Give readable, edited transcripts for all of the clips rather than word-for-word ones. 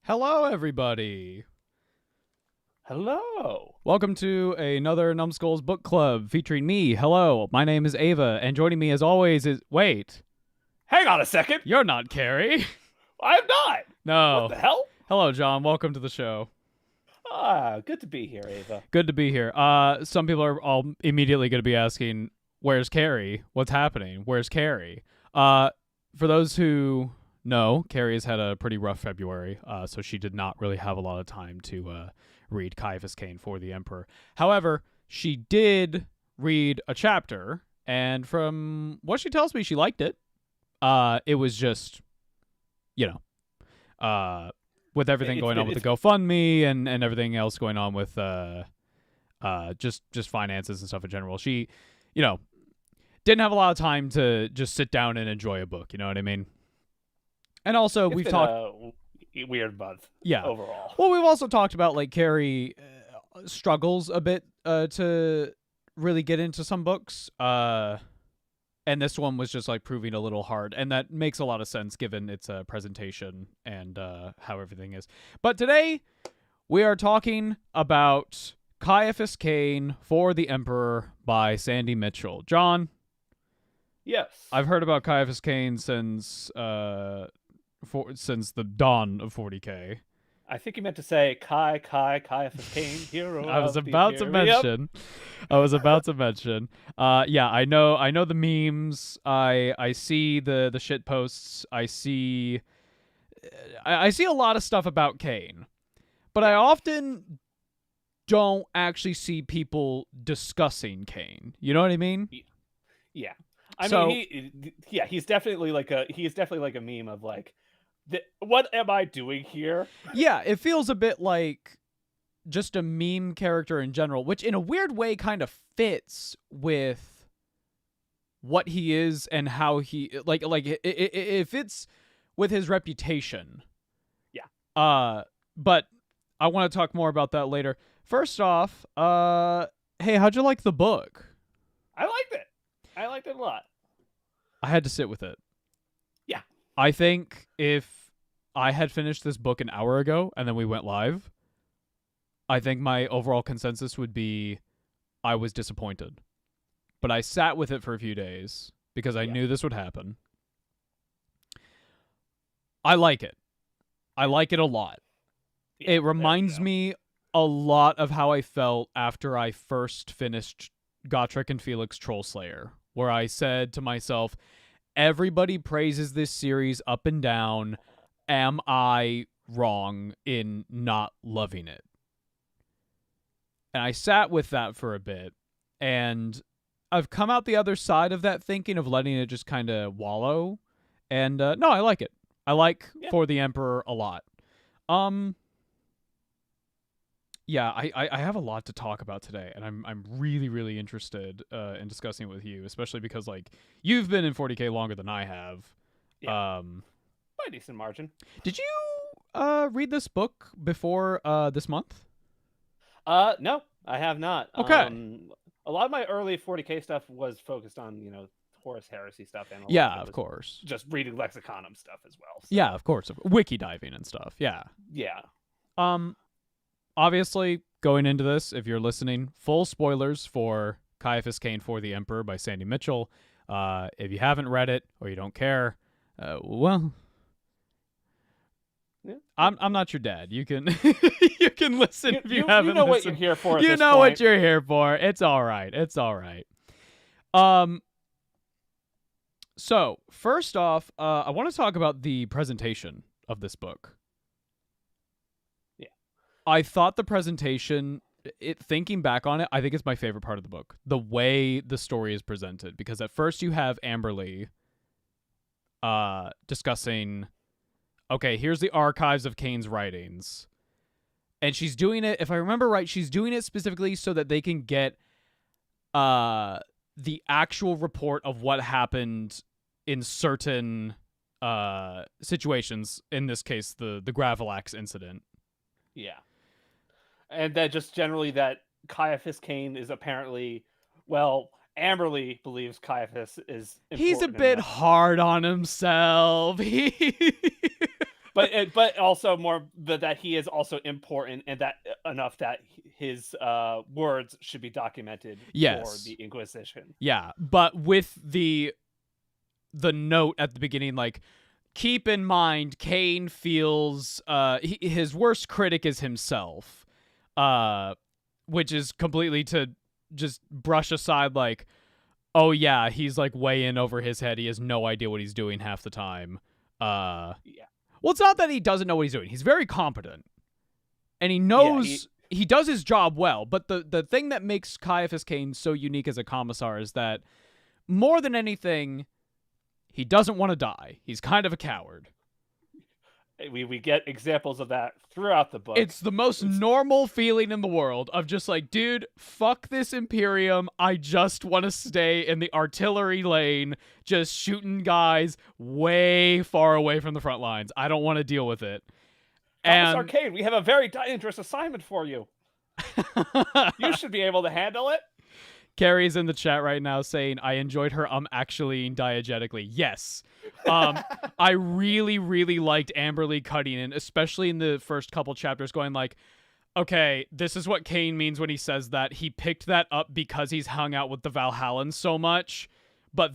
Hello, everybody. Hello. Welcome to another Numbskulls book club featuring me. Hello, my name is Ava, and joining me as always is. Wait, Hang on a second. you're not Carrie. I'm not. What No. the hell? Hello, John. Welcome to the show. Good to be here, Ava. Good to be here. Some people are all immediately going to be asking, "Where's Carrie? What's happening? Where's Carrie?" For those who know, Carrie has had a pretty rough February, so she did not really have a lot of time to read Ciaphas Cain for the Emperor. However, she did read a chapter, and from what she tells me, she liked it. It was just, you know, with everything going on with the GoFundMe and everything else going on with just finances and stuff in general, she, didn't have a lot of time to just sit down and enjoy a book. You know what I mean? And also, We've talked a weird month. Yeah. Overall. Well, we've also talked about like Carrie struggles a bit to really get into some books. And this one was just like proving a little hard, and that makes a lot of sense given its presentation and how everything is. But today we are talking about Ciaphas Cain for the Emperor by Sandy Mitchell. John, Yes. I've heard about Ciaphas Cain since the dawn of 40K. I think you meant to say Ciaphas Cain, hero. I was about to mention. Yeah, I know the memes. I see the shit posts. I see a lot of stuff about Cain, but I often don't actually see people discussing Cain. You know what I mean? Yeah. I mean, he's definitely like a meme of like, what am I doing here? Yeah, it feels a bit like just a meme character in general, which in a weird way kind of fits with what he is and how he it fits with his reputation. Yeah. But I want to talk more about that later. First off, hey, how'd you like the book? I liked it. I liked it a lot. I had to sit with it. Yeah. I think if I had finished this book an hour ago and then we went live, I think my overall consensus would be I was disappointed. But I sat with it for a few days because I knew this would happen. I like it. I like it a lot. Yeah, it reminds me a lot of how I felt after I first finished Gotrek and Felix Trollslayer, where I said to myself, everybody praises this series up and down. Am I wrong in not loving it? And I sat with that for a bit, and I've come out the other side of that thinking of letting it just kind of wallow. And no, I like it. I like For the Emperor a lot. Yeah, I have a lot to talk about today, and I'm really, really interested in discussing it with you, especially because like you've been in 40K longer than I have. Yeah. By a decent margin. Did you read this book before this month? No, I have not. Okay. A lot of my early 40K stuff was focused on, Horus Heresy stuff, and of course, just reading Lexiconum stuff as well. So. Yeah, of course, wiki diving and stuff. Yeah. Obviously, going into this, if you're listening, full spoilers for Ciaphas Cain for the Emperor by Sandy Mitchell. If you haven't read it or you don't care, well, yeah. I'm not your dad. You can you can listen if you haven't. You know listened. What you're here for. You know what you're here for. It's all right. It's all right. So first off, I want to talk about the presentation of this book. I thought the presentation, thinking back on it, I think it's my favorite part of the book. The way the story is presented. Because at first you have Amberley discussing, okay, here's the archives of Cain's writings. And she's doing it, if I remember right, she's doing it specifically so that they can get the actual report of what happened in certain situations. In this case, the Gravalax incident. Yeah. And that just generally that Ciaphas Cain is apparently, well, Amberley believes Ciaphas is important. He's a bit hard on himself. but also more that he is also important, and that enough that his words should be documented for the Inquisition. Yeah, but with the note at the beginning, like, keep in mind, Cain feels his worst critic is himself, which is completely to just brush aside, like, oh yeah, he's like way in over his head. He has no idea what he's doing half the time. Yeah. Well, it's not that he doesn't know what he's doing. He's very competent, and he knows he does his job well. But the thing that makes Ciaphas Cain so unique as a commissar is that more than anything, he doesn't want to die. He's kind of a coward. We get examples of that throughout the book. It's the most normal feeling in the world of just like, dude, fuck this Imperium. I just want to stay in the artillery lane, just shooting guys way far away from the front lines. I don't want to deal with it. Commissar Cain, we have a very dangerous assignment for you. You should be able to handle it. Carrie's in the chat right now saying, I enjoyed her actually diegetically. Yes. I really, really liked Amberley cutting in, especially in the first couple chapters, going like, okay, this is what Cain means when he says that. He picked that up because he's hung out with the Valhallen so much, but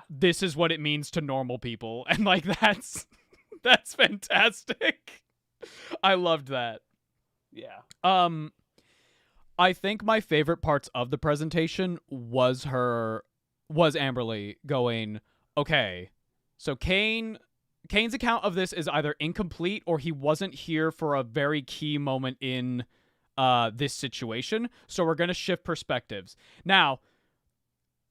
this is what it means to normal people. And like, that's fantastic. I loved that. Yeah. I think my favorite parts of the presentation was Amberley going, okay, so Cain's account of this is either incomplete or he wasn't here for a very key moment in this situation, so we're going to shift perspectives. Now,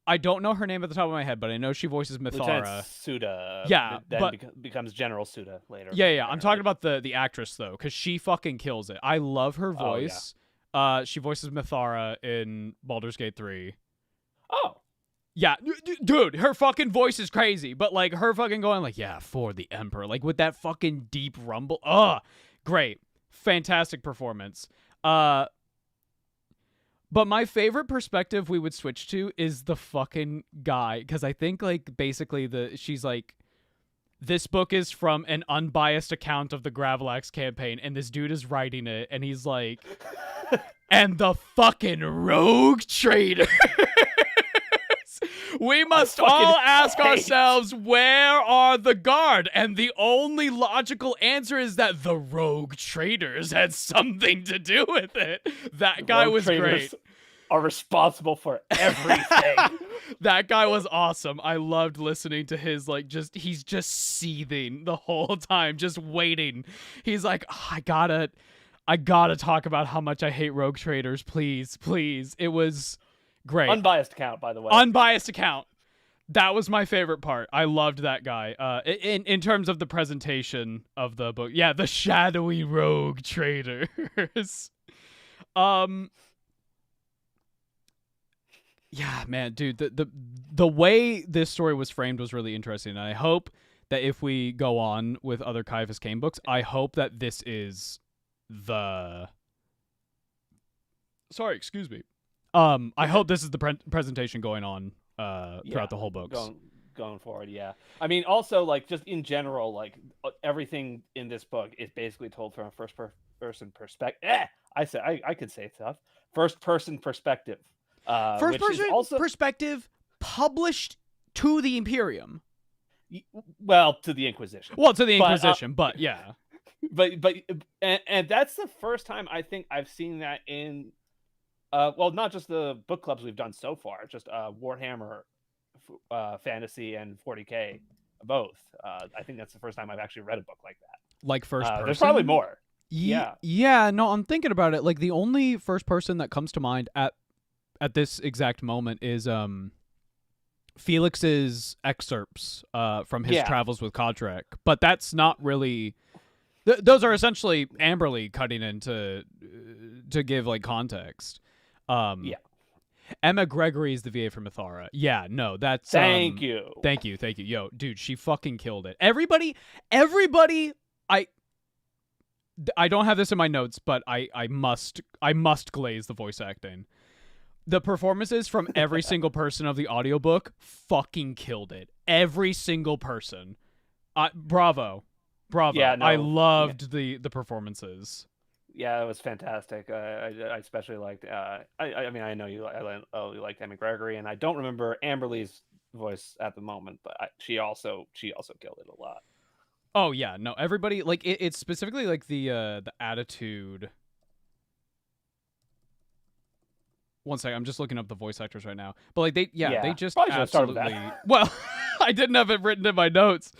I don't know her name at the top of my head, but I know she voices Mithara. Lieutenant Suda. Yeah, but becomes General Suda later. Yeah. I'm talking about the actress, though, because she fucking kills it. I love her voice. Oh, yeah. She voices Mithara in Baldur's Gate 3. Oh. Yeah, dude, her fucking voice is crazy, but like her fucking going like, yeah, for the Emperor, like with that fucking deep rumble. Great. Fantastic performance. But my favorite perspective we would switch to is the fucking guy, because I think like basically she's like, this book is from an unbiased account of the Gravalax campaign, and this dude is writing it, and he's like, and the fucking rogue traders. We must all ask ourselves, where are the guard? And the only logical answer is that the rogue traders had something to do with it. That guy was great. Are responsible for everything. That guy was awesome. I loved listening to his he's just seething the whole time, just waiting. He's like, I gotta talk about how much I hate rogue traders, please. It was great. Unbiased account, by the way. Unbiased account. That was my favorite part. I loved that guy. In terms of the presentation of the book, yeah, the shadowy rogue traders. Yeah, man, dude, the way this story was framed was really interesting, and I hope that if we go on with other Ciaphas Cain books, I hope that this is the... Sorry, excuse me. I hope this is the presentation going on throughout the whole books. Going forward, yeah. I mean, also, like, just in general, like, everything in this book is basically told from a first-person perspective. I could say stuff. First-person perspective. First-person perspective published to the Imperium. Well, to the Inquisition. Well, to the Inquisition, but yeah. But that's the first time I think I've seen that in, well, not just the book clubs we've done so far, just Warhammer Fantasy and 40K, both. I think that's the first time I've actually read a book like that. Like first person? There's probably more. Yeah, no, I'm thinking about it. Like, the only first person that comes to mind at this exact moment is Felix's excerpts from his travels with Kodrek, but that's not really. Those are essentially Amberley cutting in to give like context. Emma Gregory is the VA for Mithara. Yeah, no, that's thank you. Yo, dude, she fucking killed it. Everybody, I don't have this in my notes, but I must glaze the voice acting. The performances from every single person of the audiobook fucking killed it. Every single person. Bravo. Bravo. Yeah, no, I loved the performances. yeah, it was fantastic. I especially liked. I mean, I know you liked Emmy Gregory, and I don't remember Amberley's voice at the moment, but she also killed it a lot. Oh yeah, no, everybody like it's specifically like the attitude. One second, I'm just looking up the voice actors right now. But like they just Probably should have started with absolutely that. well, I didn't have it written in my notes.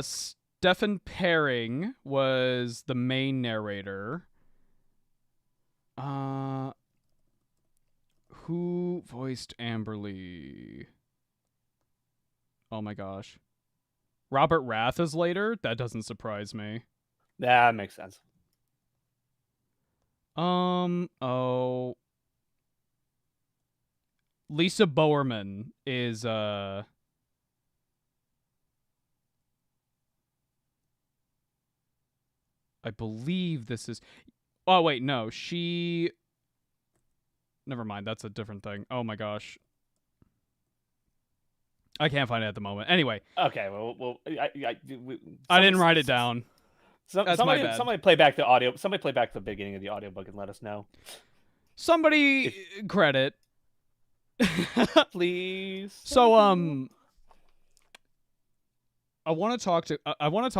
Stephen Paring was the main narrator. Who voiced Amberley? Oh my gosh. Robert Rath is later? That doesn't surprise me. That makes sense. Oh. Lisa Bowerman is I believe this is oh wait, no, she never mind, that's a different thing. Oh my gosh. I can't find it at the moment. Anyway. Okay, I didn't write it down. That's my bad. Somebody play back the audio. Somebody play back the beginning of the audiobook and let us know. Somebody credit. Please. So I want to talk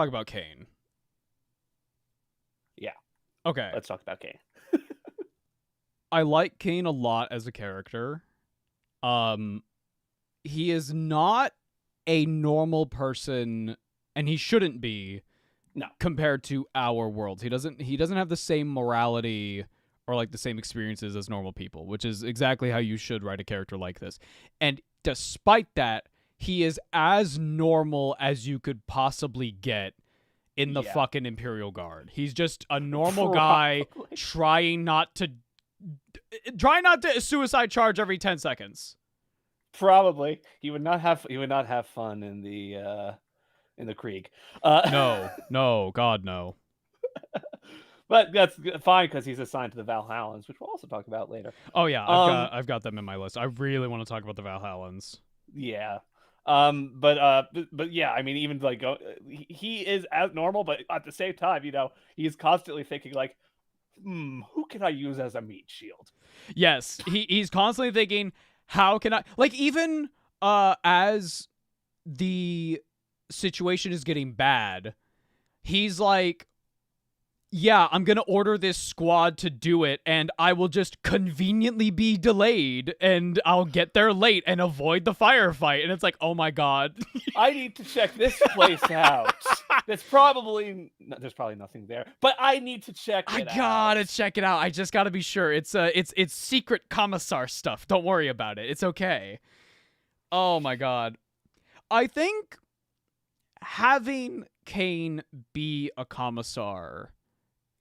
about Cain. Yeah. Okay. Let's talk about Cain. I like Cain a lot as a character. He is not a normal person, and he shouldn't be. No. Compared to our worlds, he doesn't have the same morality or like the same experiences as normal people, which is exactly how you should write a character like this. And despite that, he is as normal as you could possibly get in the fucking Imperial Guard. He's just a normal guy trying not to suicide charge every 10 seconds. Probably. He would not have fun in the Krieg. No, God no. But that's fine because he's assigned to the Valhallens, which we'll also talk about later. Oh yeah, I've got them in my list. I really want to talk about the Valhallens. Yeah. But yeah, I mean, even like he is as normal, but at the same time, he's constantly thinking like, who can I use as a meat shield? Yes, he's constantly thinking, how can I, like, even as the situation is getting bad, he's like, yeah, I'm gonna order this squad to do it, and I will just conveniently be delayed, and I'll get there late and avoid the firefight. And it's like, oh my god, I need to check this place out. There's probably nothing there, but I need to check it out. I gotta check it out. I just gotta be sure. It's secret commissar stuff. Don't worry about it. It's okay. Oh my god, I think having Cain be a commissar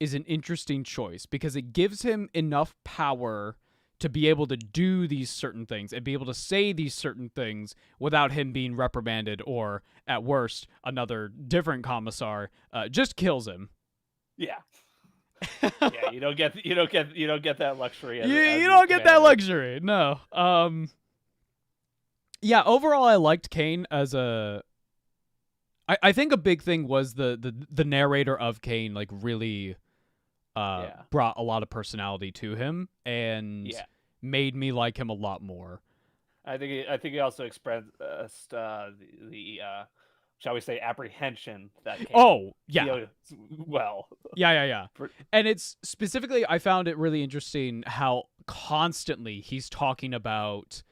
is an interesting choice because it gives him enough power to be able to do these certain things and be able to say these certain things without him being reprimanded, or at worst, another different commissar just kills him. Yeah. Yeah, you don't get that luxury. You don't get that luxury. No. Yeah, overall I liked Cain as a I think a big thing was the narrator of Cain like really brought a lot of personality to him and made me like him a lot more. I think he also expressed the shall we say apprehension that Cain well. Yeah. And it's specifically, I found it really interesting how constantly he's talking about,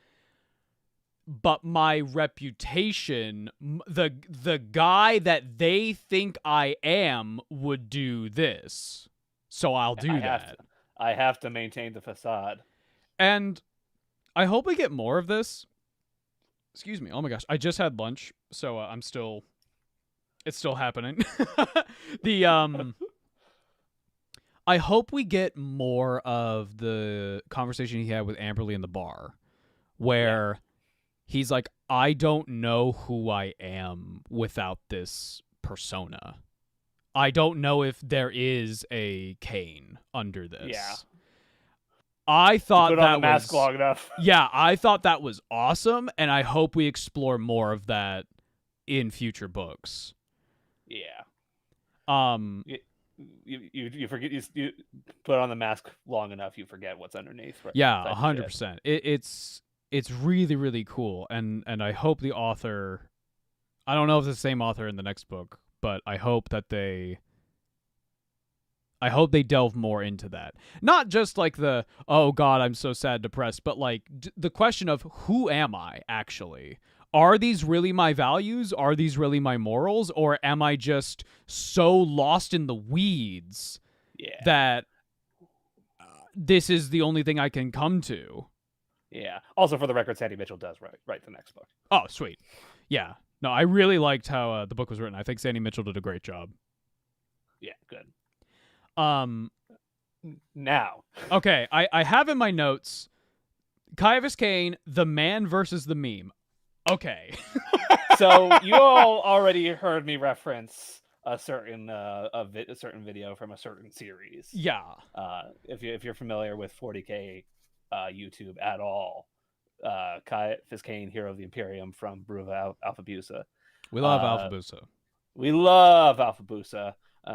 but my reputation, the guy that they think I am would do this, so I'll do that. I have to maintain the facade. And I hope we get more of this. Excuse me. Oh my gosh. I just had lunch, so it's still happening. I hope we get more of the conversation he had with Amberley in the bar, where he's like, I don't know who I am without this persona. I don't know if there is a Cain under this. Yeah. I thought that mask long enough. Yeah, I thought that was awesome, and I hope we explore more of that in future books. Yeah. You, you forget, you put on the mask long enough, you forget what's underneath. Right? Yeah, Type of 100%. It's really, really cool, and I hope the author. I don't know if it's the same author in the next book, but I hope they delve more into that. Not just like the, oh God, I'm so sad, depressed, but like the question of who am I actually? Are these really my values? Are these really my morals? Or am I just so lost in the weeds that this is the only thing I can come to? Yeah. Also, for the record, Sandy Mitchell does write the next book. Oh, sweet. Yeah. No, I really liked how the book was written. I think Sandy Mitchell did a great job. Yeah, good. Now. Okay, I have in my notes Ciaphas Cain, the man versus the meme. Okay. So you all already heard me reference a certain video from a certain series. Yeah. If you're familiar with 40K YouTube at all, Ciaphas Cain, Hero of the Imperium from Brew of Alphabusa. We love Alphabusa. We love Alphabusa.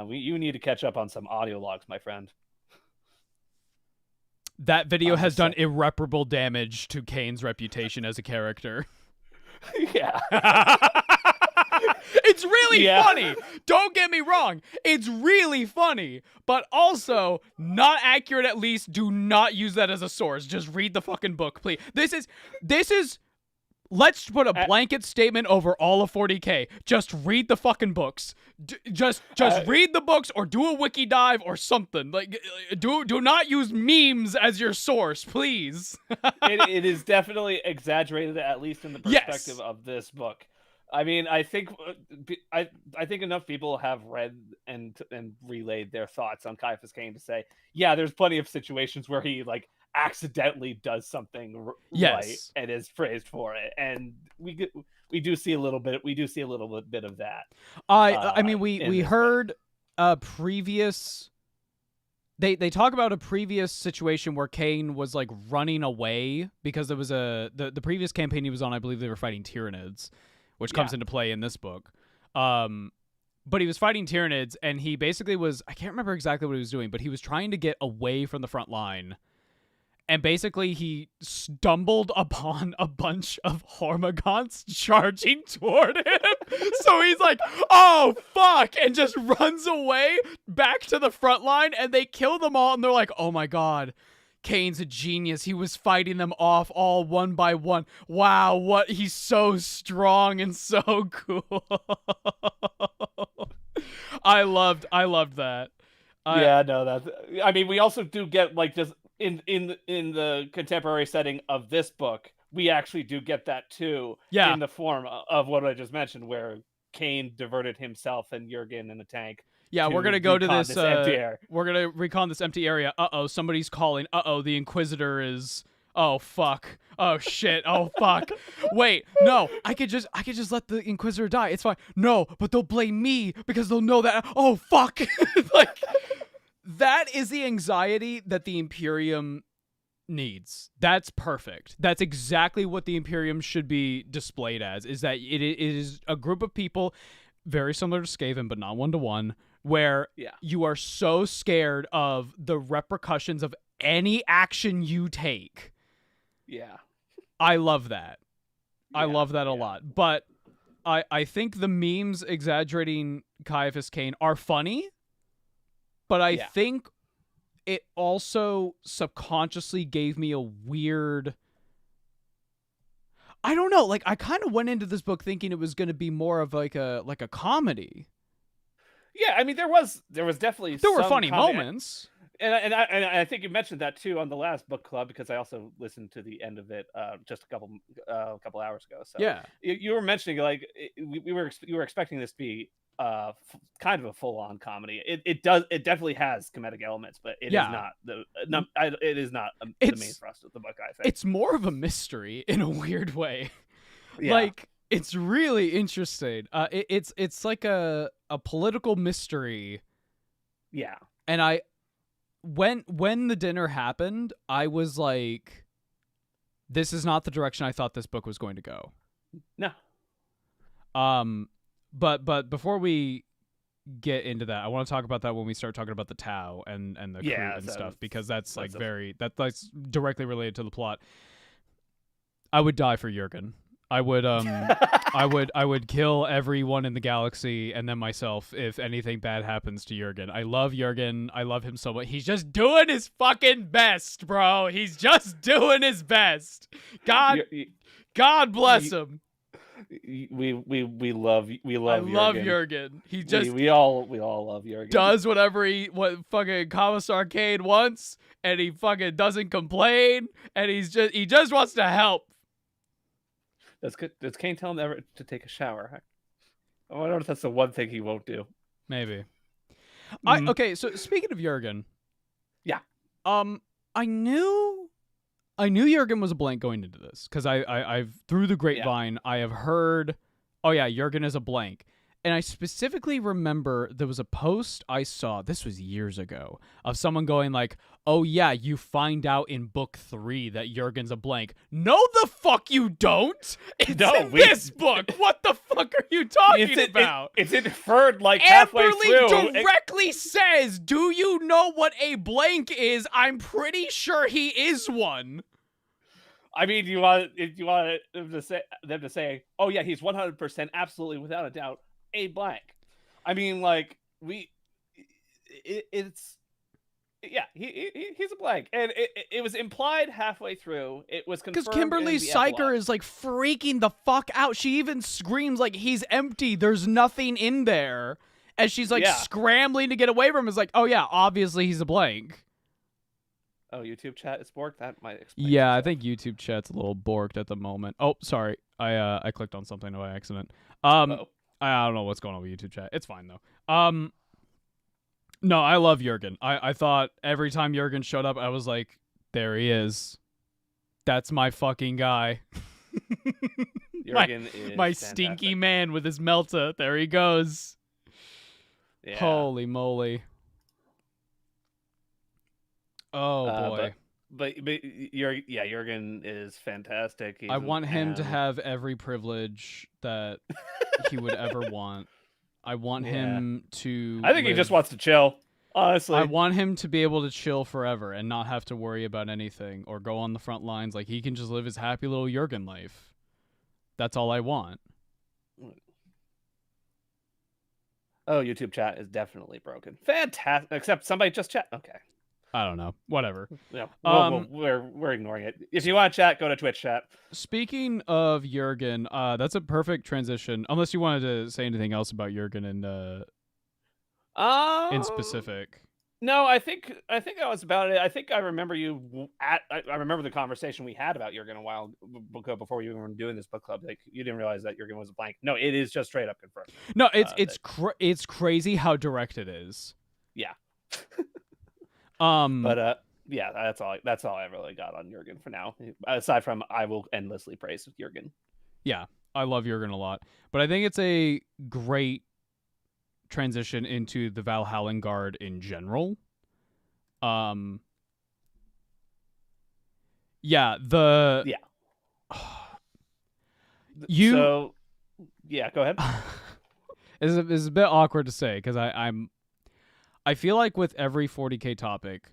You need to catch up on some audio logs, my friend. That video has done irreparable damage to Cain's reputation as a character. Yeah. It's really funny. Don't get me wrong. It's really funny, but also not accurate. At least do not use that as a source. Just read the fucking book, please. This is let's put a blanket statement over all of 40K. Just read the fucking books. Just read the books or do a wiki dive or something. Like do not use memes as your source, please. it is definitely exaggerated, at least in the perspective of this book. I mean, I think enough people have read and relayed their thoughts on Ciaphas Cain to say, yeah, there's plenty of situations where he like accidentally does something right and is praised for it, and we do see a little bit of that. I mean, we heard a previous. They talk about a previous situation where Cain was like running away because there was the previous campaign he was on. I believe they were fighting Tyranids, which comes into play in this book. But he was fighting Tyranids, and he basically was, I can't remember exactly what he was doing, but he was trying to get away from the front line. And basically he stumbled upon a bunch of Hormagaunts charging toward him. So he's like, oh, fuck, and just runs away back to the front line, and they kill them all, and they're like, oh my God, Cain's a genius. He was fighting them off all one by one. Wow, he's so strong and so cool. I loved that. I mean, we also do get like just in the contemporary setting of this book, we actually do get that too. Yeah. In the form of what I just mentioned, where Cain diverted himself and Jurgen in the tank. Yeah, we're gonna go to this we're gonna recon this empty area. Somebody's calling. The Inquisitor is. Oh fuck. Oh shit. Oh fuck. Wait, no. I could just let the Inquisitor die. It's fine. No, but they'll blame me because they'll know that. Oh fuck. Like, that is the anxiety that the Imperium needs. That's perfect. That's exactly what the Imperium should be displayed as. Is that it is a group of people very similar to Skaven, but not one-to-one, where you are so scared of the repercussions of any action you take. Yeah. I love that. I love that a lot. But I think the memes exaggerating Ciaphas Cain are funny, but I think it also subconsciously gave me a weird... I don't know. Like, I kind of went into this book thinking it was going to be more of like a comedy. Yeah, I mean, there was definitely there were funny moments, and I think you mentioned that too on the last book club, because I also listened to the end of it just a couple hours ago. So yeah, you were mentioning like you were expecting this to be kind of a full on comedy. It definitely has comedic elements, but it is not the main thrust of the book. I think it's more of a mystery in a weird way. Like, it's really interesting. It's like a political mystery. Yeah. And when the dinner happened, I was like, this is not the direction I thought this book was going to go. No. But before we get into that, I want to talk about that when we start talking about the Tau and the crew and stuff, because that's like that's directly related to the plot. I would die for Jurgen. I would I would kill everyone in the galaxy and then myself if anything bad happens to Jurgen. I love Jurgen. I love him so much. He's just doing his fucking best, bro. He's just doing his best. God bless him. We love Jurgen. Love Jurgen. He just we all love Jurgen. Does what fucking Commissar Cain wants, and he fucking doesn't complain, and he just wants to help. Does Cain tell him ever to take a shower? I wonder if that's the one thing he won't do. Maybe. Okay, so speaking of Jurgen, yeah, I knew Jurgen was a blank going into this because I've through the grapevine I have heard, oh yeah, Jurgen is a blank. And I specifically remember there was a post I saw, this was years ago, of someone going like, oh yeah, you find out in book 3 that Jurgen's a blank. No, the fuck you don't! It's in this book! What the fuck are you talking about? It's inferred like halfway through. Amberley directly says, do you know what a blank is? I'm pretty sure he is one. I mean, do you want them to say, oh yeah, he's 100% absolutely without a doubt a blank. I mean, like he's a blank, and it was implied halfway through. It was confirmed because Kimberly Syker is like freaking the fuck out. She even screams like he's empty. There's nothing in there, as she's like scrambling to get away from him. It's like, oh yeah, obviously he's a blank. Oh, YouTube chat is borked? That might explain. Yeah, I think YouTube chat's a little borked at the moment. Oh, sorry. I clicked on something by accident. I don't know what's going on with YouTube chat. It's fine though. No, I love Jurgen. I thought every time Jurgen showed up, I was like, there he is. That's my fucking guy. Jurgen is my fantastic. Stinky man with his melta. There he goes. Yeah. Holy moly. Oh boy. But Jurgen is fantastic. I want him to have every privilege that he would ever want. I want him to I think he just wants to chill, honestly. I want him to be able to chill forever and not have to worry about anything or go on the front lines. Like, he can just live his happy little Jurgen life. That's all I want. Oh, YouTube chat is definitely broken. Fantastic. Except somebody just chat. Okay. I don't know. Whatever. Yeah, we're ignoring it. If you want to chat, go to Twitch chat. Speaking of Jurgen, that's a perfect transition. Unless you wanted to say anything else about Jurgen in specific. No, I think that was about it. I think I remember I remember the conversation we had about Jurgen a while ago before you were doing this book club. Like, you didn't realize that Jurgen was a blank. No, it is just straight up confirmed. No, it's crazy how direct it is. Yeah. But yeah, that's all I really got on Jurgen for now. Aside from, I will endlessly praise Jurgen. Yeah, I love Jurgen a lot, but I think it's a great transition into the Valhallen Guard in general. Yeah, go ahead. It's a bit awkward to say because I feel like with every 40K topic,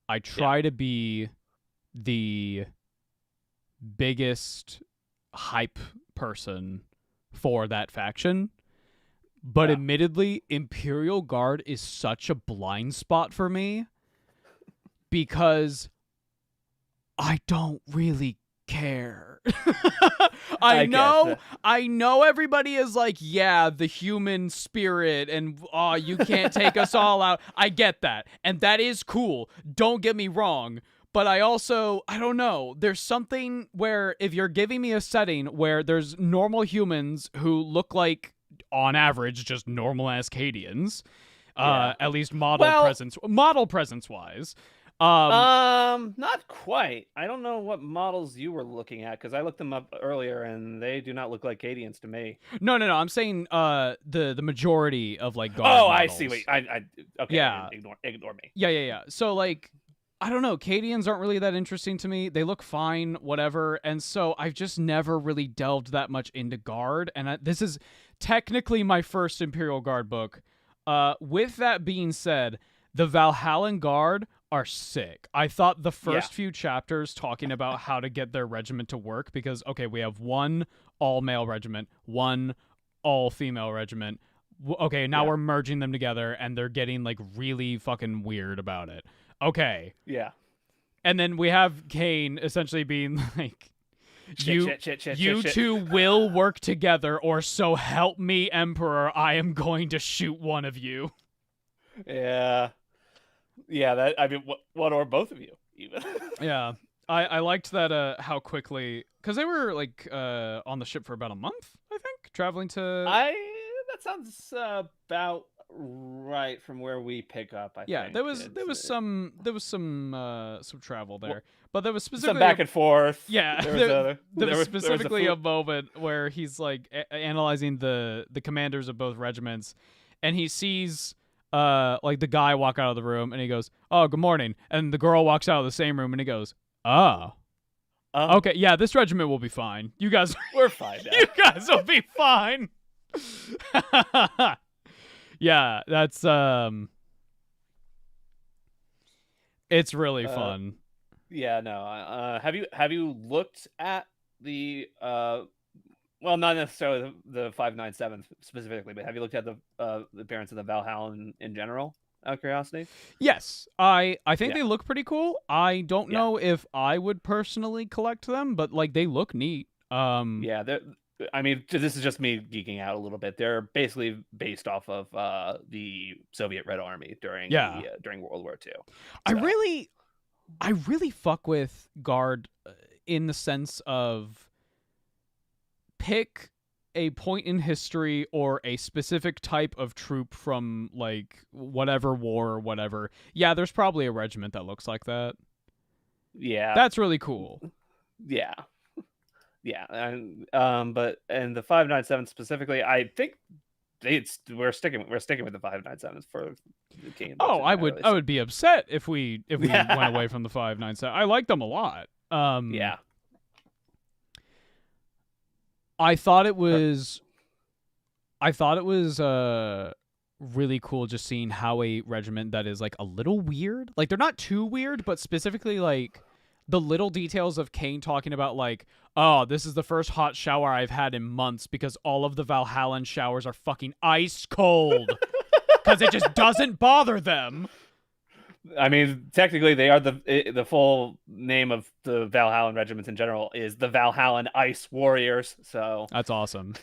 I try to be the biggest hype person for that faction. But admittedly, Imperial Guard is such a blind spot for me because I don't really care. I know everybody is like, yeah, the human spirit and you can't take us all out. I get that. And that is cool. Don't get me wrong. But I don't know. There's something where if you're giving me a setting where there's normal humans who look like, on average, just normal Ascadians, at least model presence wise. Not quite. I don't know what models you were looking at because I looked them up earlier and they do not look like Cadians to me. No. I'm saying the majority of like guard Oh, models. I see. Wait, okay. Yeah. Ignore me. Yeah. So like, I don't know. Cadians aren't really that interesting to me. They look fine, whatever. And so I've just never really delved that much into Guard. And this is technically my first Imperial Guard book. With that being said, the Valhallen Guard are sick. I thought the first few chapters talking about how to get their regiment to work, because, okay, we have one all-male regiment, one all-female regiment. Okay, now we're merging them together, and they're getting, like, really fucking weird about it. Okay. Yeah. And then we have Cain essentially being like, you shit. two will work together, or so help me, Emperor, I am going to shoot one of you. Yeah. Yeah, that, I mean, one or both of you, even. Yeah. I liked that, how quickly, because they were, like, on the ship for about a month, I think, traveling to... That sounds about right from where we pick up. I think. There was some travel there, but there was specifically some back and forth. Yeah, there was specifically a moment where he's like analyzing the commanders of both regiments, and he sees like the guy walk out of the room, and he goes, "Oh, good morning," and the girl walks out of the same room, and he goes, "Oh." Okay, yeah, this regiment will be fine. You guys, we're fine now. You guys will be fine. Yeah, that's it's really fun. Yeah, no. Have you looked at the well, not necessarily the 597 specifically, but have you looked at the appearance of the Valhallen in general? Out of curiosity. Yes, I think they look pretty cool. I don't know if I would personally collect them, but like they look neat. Yeah, I mean, this is just me geeking out a little bit. They're basically based off of the Soviet Red Army during World War II. So. I really fuck with Guard in the sense of pick a point in history or a specific type of troop from like whatever war or whatever. Yeah, there's probably a regiment that looks like that. Yeah, that's really cool. Yeah. Yeah, and but the 597 specifically, I think we're sticking with the 597s for the game. Oh, I would be upset if we went away from the 597. I like them a lot. Yeah. I thought it was really cool just seeing how a regiment that is like a little weird, like they're not too weird, but specifically like the little details of Cain talking about like, oh, this is the first hot shower I've had in months because all of the Valhallen showers are fucking ice cold because it just doesn't bother them. I mean, technically, they are the full name of the Valhallen regiments in general is the Valhallen Ice Warriors. So that's awesome.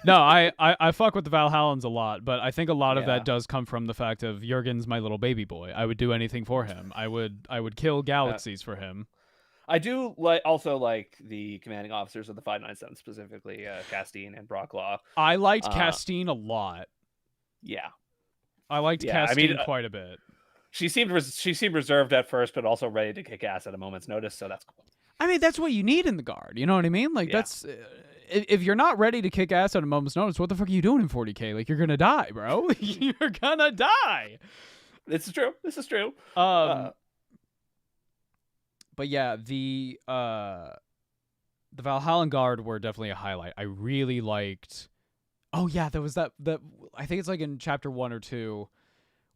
No, I fuck with the Valhallens a lot, but I think a lot of that does come from the fact of Jurgen's my little baby boy. I would do anything for him. I would kill galaxies for him. I do also like the commanding officers of the 597, specifically Castine and Brocklaw. I liked Castine a lot. Yeah, I liked Castine quite a bit. She seemed reserved at first, but also ready to kick ass at a moment's notice. So that's cool. I mean, that's what you need in the Guard. You know what I mean? Like that's if you're not ready to kick ass at a moment's notice, what the fuck are you doing in 40K? Like you're gonna die, bro. You're gonna die. This is true. But yeah, the Valhallen Guard were definitely a highlight. I really liked. Oh yeah, there was that I think it's like in chapter 1 or 2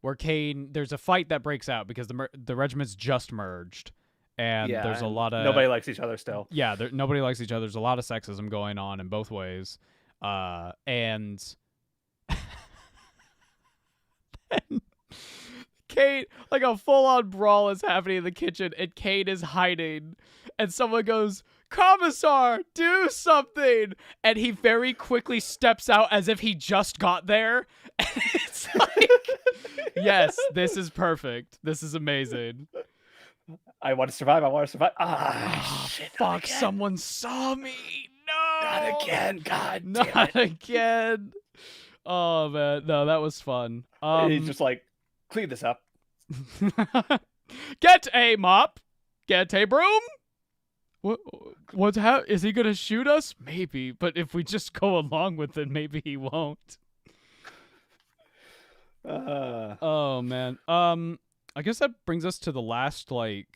where Cain, there's a fight that breaks out because the regiments just merged, and there's a lot of nobody likes each other still. Yeah, nobody likes each other. There's a lot of sexism going on in both ways, and then Cain, like a full-on brawl is happening in the kitchen, and Cain is hiding, and someone goes, "Commissar, do something!" And he very quickly steps out as if he just got there. And it's like, yes, this is perfect. This is amazing. I want to survive. Shit, fuck, someone saw me. No! Not again, God damn it. Not again. Oh, man. No, that was fun. He's just like, clean this up. Get a mop. Get a broom. What's is he gonna shoot us? Maybe, but if we just go along with it, maybe he won't. Oh man. I guess that brings us to the last the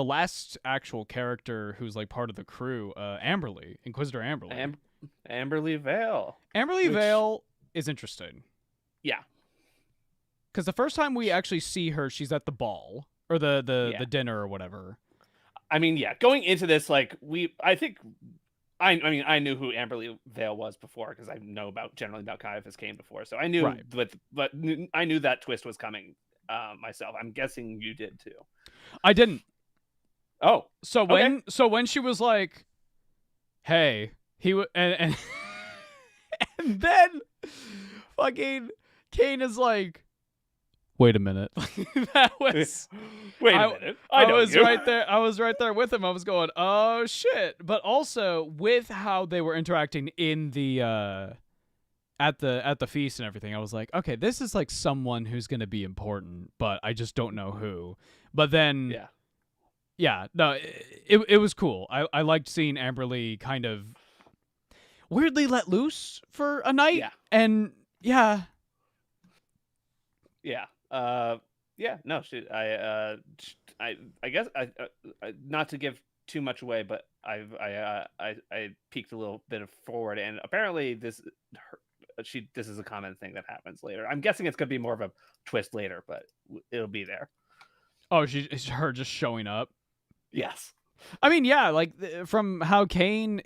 last actual character who's like part of the crew, Amberley, Inquisitor Amberley. Amberley Vale. Amberley Vale is interesting. Yeah. Because the first time we actually see her, she's at the ball or the dinner or whatever. I mean, yeah, going into this, like I knew who Amberley Vale was before because I know generally about Ciaphas Cain before, so I knew, right. but I knew that twist was coming myself. I'm guessing you did too. I didn't. Oh, so when she was like, "Hey," and then fucking Cain is like, wait a minute. That was wait a minute. I was right there. I was right there with him. I was going, oh shit. But also with how they were interacting in the at the feast and everything, I was like, okay, this is like someone who's gonna be important, but I just don't know who. But then no, it was cool. I liked seeing Amberley kind of weirdly let loose for a night. Yeah. And yeah. No, I guess not to give too much away, but I peeked a little bit forward, and apparently this is a common thing that happens later. I'm guessing it's gonna be more of a twist later, but it'll be there. Oh, it's her just showing up. Yes. I mean, yeah, like from how Cain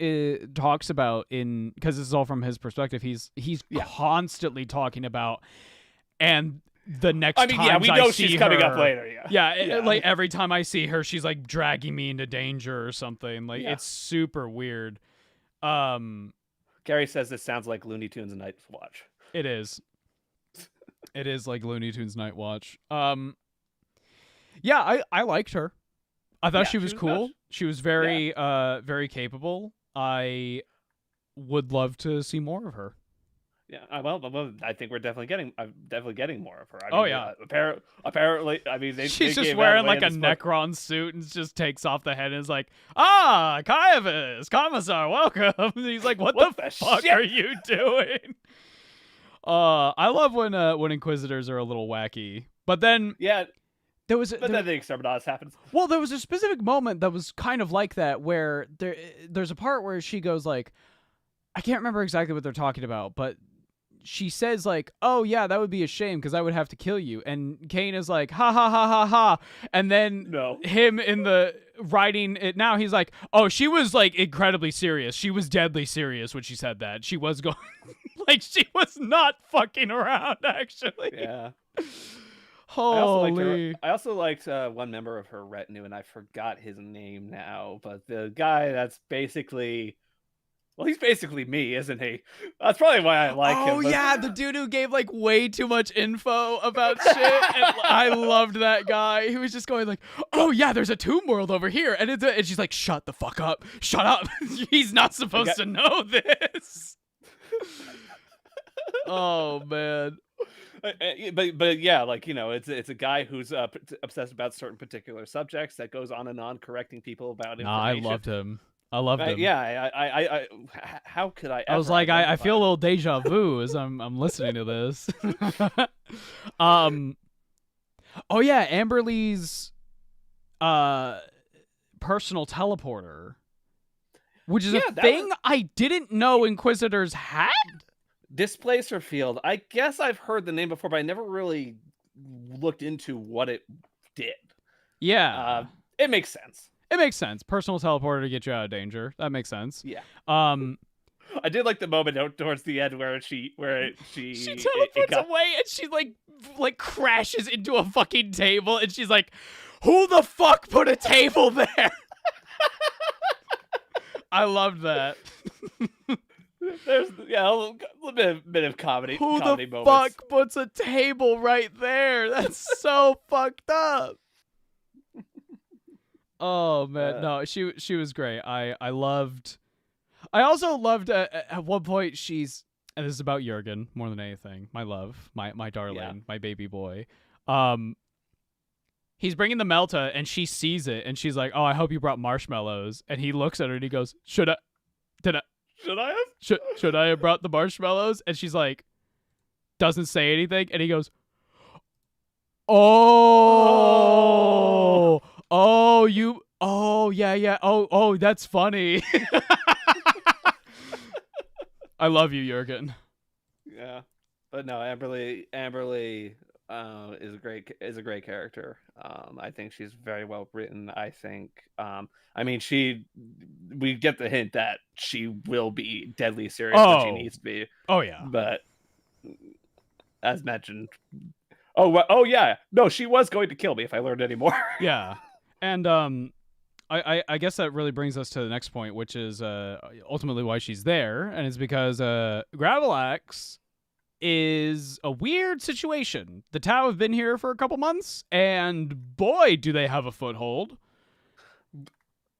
talks about because this is all from his perspective. He's constantly talking about, and the next time we know she's coming up later. Like every time I see her, she's like dragging me into danger or something. Like it's super weird. Gary says this sounds like Looney Tunes Night Watch. It is. It is like Looney Tunes Night Watch. Yeah, I liked her. I thought she was cool. Nuts. She was very very capable. I would love to see more of her. Yeah, well, I think we're definitely getting more of her. Apparently, I mean, she's just wearing like a Necron suit and just takes off the head and is like, Ciaphas, Commissar, welcome. And he's like, what the fuck are you doing? I love when Inquisitors are a little wacky, but then then the Exterminatus happens. Well, there was a specific moment that was kind of like that where there's a part where she goes like, I can't remember exactly what they're talking about, but she says like, oh yeah, that would be a shame because I would have to kill you. And Cain is like, ha ha ha ha ha. And then him in the writing it now, he's like, oh, she was like incredibly serious. She was deadly serious when she said that. She was going like she was not fucking around actually. Yeah. Holy. I also liked one member of her retinue, and I forgot his name now, but the guy that's basically, well, he's basically me, isn't he? That's probably why I like him. Oh yeah, the dude who gave like way too much info about shit. And I loved that guy. He was just going like, "Oh yeah, there's a tomb world over here," and she's like, "Shut the fuck up! Shut up! He's not supposed to know this." Oh man. But yeah, like, you know, it's a guy who's obsessed about certain particular subjects that goes on and on correcting people about information. I loved him. I loved him. Yeah, I how could I? I was like, I feel a little deja vu as I'm listening to this. Oh yeah, Amberley's personal teleporter, which is a thing I didn't know Inquisitors had. Displacer field. I guess I've heard the name before, but I never really looked into what it did. Yeah. It makes sense. It makes sense. Personal teleporter to get you out of danger. That makes sense. Yeah. I did like the moment towards the end where she teleports away and she like crashes into a fucking table and she's like, "Who the fuck put a table there?" I loved that. There's a little bit of comedy. Who comedy the moments. fuck puts a table right there? That's so fucked up. Oh man, no, she was great. I also loved at one point and this is about Jurgen more than anything. My love, my darling, my baby boy. He's bringing the Melta and she sees it and she's like, "Oh, I hope you brought marshmallows." And he looks at her and he goes, Should I have brought the marshmallows?" And she's like, doesn't say anything. And he goes, Oh, oh, you. Oh, yeah, yeah. Oh, that's funny. I love you, Jurgen. Yeah, but no, Amberley is a great character. I think she's very well written. I think, I mean, we get the hint that she will be deadly serious when she Oh, needs to be, oh yeah, but as mentioned, oh yeah, no, she was going to kill me if I learned any more. yeah, and I guess that really brings us to the next point, which is ultimately why she's there, and it's because Gravalax is a weird situation. The Tau have been here for a couple months, and boy, do they have a foothold.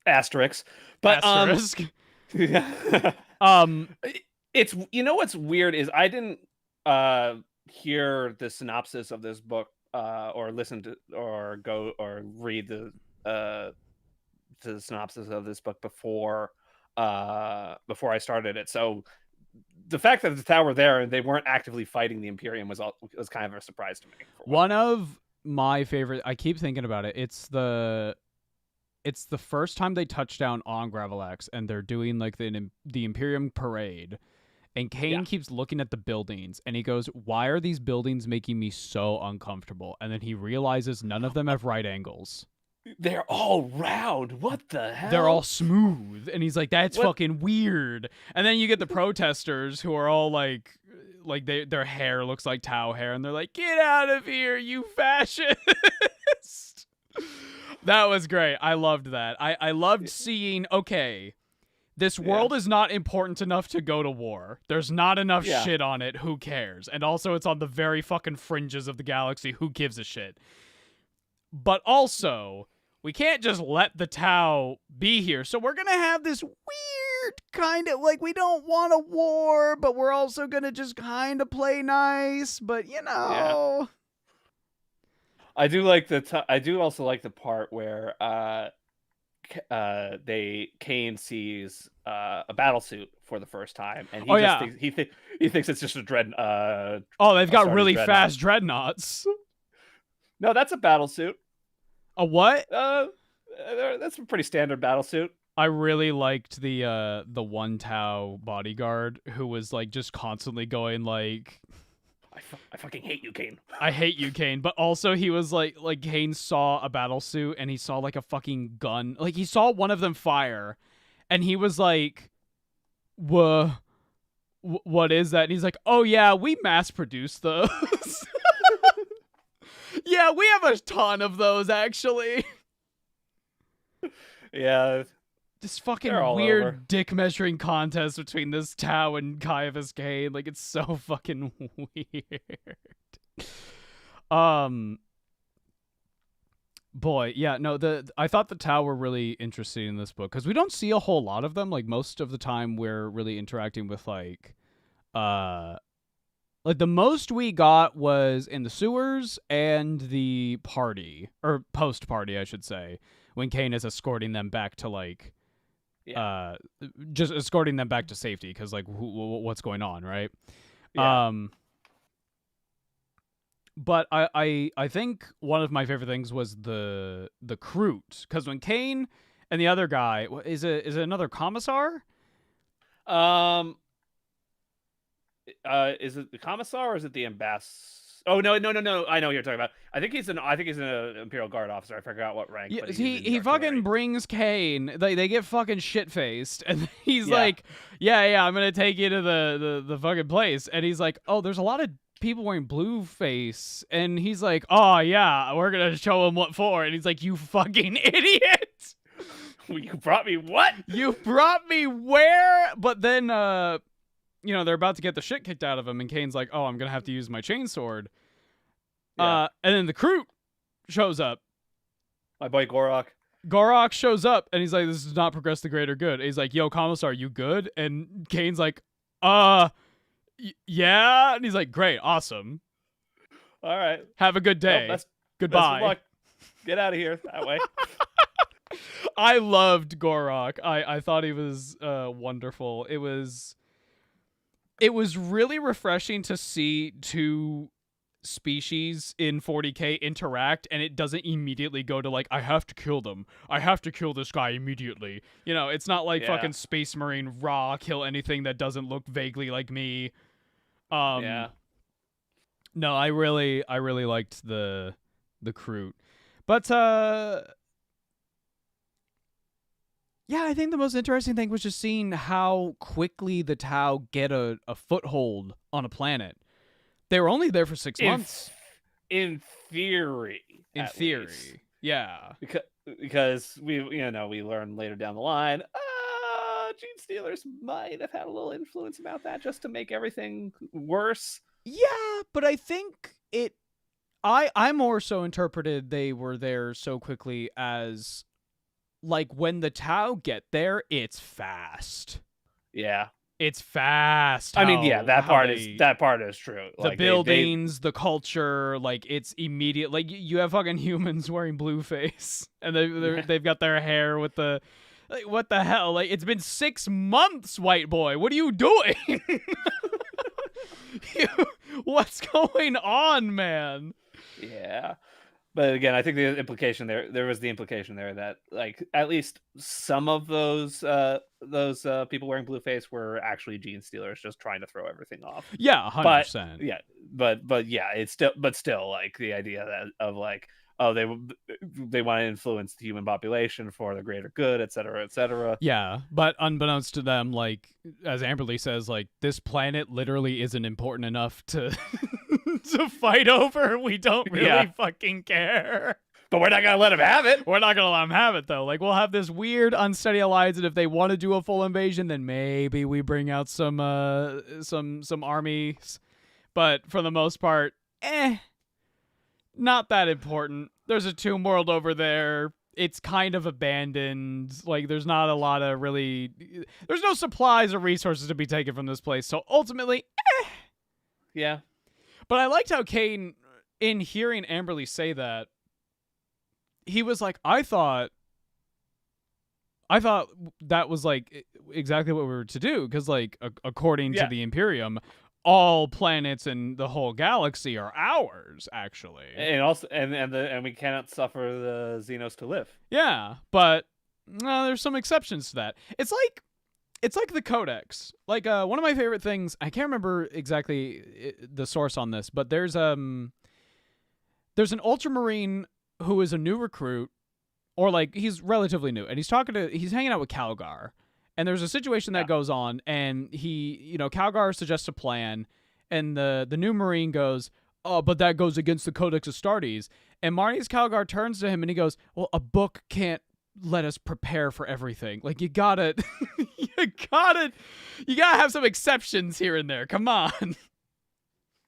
Asterisk, but Asterisk. yeah. um, It's, what's weird is I didn't hear the synopsis of this book or listen to or go or read the synopsis of this book before I started it. So the fact that the Tau were there and they weren't actively fighting the Imperium was kind of a surprise to me. One of my favorite. I keep thinking about it. It's the first time they touch down on Gravalax, and they're doing like the Imperium parade. And Cain keeps looking at the buildings, and he goes, "Why are these buildings making me so uncomfortable?" And then he realizes none of them have right angles. They're all round. What the hell? They're all smooth. And he's like, "That's fucking weird." And then you get the protesters who are all like their hair looks like Tau hair, and they're like, "Get out of here, you fascist." That was great. I loved that. I loved seeing, okay, this world is not important enough to go to war. There's not enough shit on it. Who cares? And also, it's on the very fucking fringes of the galaxy. Who gives a shit? But also, we can't just let the Tau be here. So we're going to have this weird kind of, like, we don't want a war, but we're also going to just kind of play nice. But, you know. Yeah. I do like I do also like the part where Cain sees a battle suit for the first time, and he thinks it's just a they've got really fast dreadnoughts. No, that's a battle suit. A what? That's a pretty standard battle suit. I really liked the one Tau bodyguard who was like just constantly going like, I fucking hate you, Cain. I hate you, Cain. But also he was like Cain saw a battle suit and he saw like a fucking gun. Like he saw one of them fire and he was like, what is that? And he's like, oh yeah, we mass produce those. Yeah, we have a ton of those actually. Yeah. This fucking weird dick measuring contest between this Tau and Ciaphas Cain. Like, it's so fucking weird. Boy, yeah, no, I thought the Tau were really interesting in this book because we don't see a whole lot of them. Like, most of the time we're really interacting with like the most we got was in the sewers and the party, or post party, I should say, when Cain is escorting them back to like just escorting them back to safety because like what's going on, right? But I think one of my favorite things was the Kroot, because when Cain and the other guy, is it another commissar? Is it the commissar or is it the ambassador? Oh no! I know what you're talking about. I think he's an Imperial Guard officer. I forgot what rank. Yeah, but he fucking brings Cain. They get fucking shit faced, and he's like, yeah, I'm gonna take you to the fucking place. And he's like, oh, there's a lot of people wearing blue face, and he's like, oh yeah, we're gonna show him what for. And he's like, you fucking idiot! You brought me what? You brought me where? But then they're about to get the shit kicked out of him, and Cain's like, oh, I'm going to have to use my chainsword. And then the Kroot shows up. My boy Gorok. Gorok shows up, and he's like, this does not progress the greater good. And he's like, yo, Commissar, you good? And Cain's like, yeah. And he's like, great, awesome. All right. Have a good day. Goodbye. Best of luck. Get out of here that way. I loved Gorok. I thought he was wonderful. It was really refreshing to see two species in 40K interact, and it doesn't immediately go to like, I have to kill them, I have to kill this guy immediately. You know, it's not like fucking Space Marine raw kill anything that doesn't look vaguely like me. No, I really liked the Kroot, but yeah, I think the most interesting thing was just seeing how quickly the Tau get a foothold on a planet. They were only there for 6 months. In theory. In theory, yeah. Because we learned later down the line, Genestealers might have had a little influence about that just to make everything worse. Yeah, but I think I more so interpreted they were there so quickly as, like, when the Tau get there, it's fast. Yeah. It's fast. I mean, yeah, that part is true. The like buildings, the culture, like, it's immediate. Like, you have fucking humans wearing blueface, and they've got their hair with the, like, what the hell? Like, it's been 6 months, white boy. What are you doing? What's going on, man? Yeah. But again, I think the implication there was the implication there that, like, at least some of those people wearing blue face were actually Genestealers just trying to throw everything off. Yeah, 100%. But yeah, it's still like the idea of like, oh, they want to influence the human population for the greater good, et cetera, et cetera. Yeah, but unbeknownst to them, like, as Amberley says, like, this planet literally isn't important enough to to fight over. We don't really fucking care. But we're not gonna let them have it. We're not gonna let them have it, though. Like, we'll have this weird, unsteady alliance, and if they want to do a full invasion, then maybe we bring out some armies. But for the most part, not that important. There's a tomb world over there. It's kind of abandoned. Like, there's not a lot of really... There's no supplies or resources to be taken from this place. So ultimately, Yeah. But I liked how Cain, in hearing Amberley say that, he was like, I thought that was, like, exactly what we were to do. Because, like, according to the Imperium, all planets in the whole galaxy are ours, actually. And also, and we cannot suffer the Xenos to live. Yeah, but there's some exceptions to that. It's like the Codex. Like, one of my favorite things, I can't remember exactly the source on this, but there's an Ultramarine who is a new recruit, or, like, he's relatively new, and he's hanging out with Calgar. And there's a situation that goes on, and Calgar suggests a plan, and the new Marine goes, oh, but that goes against the Codex Astartes. And Marnie's Calgar turns to him, and he goes, well, a book can't let us prepare for everything. Like, you gotta have some exceptions here and there. Come on.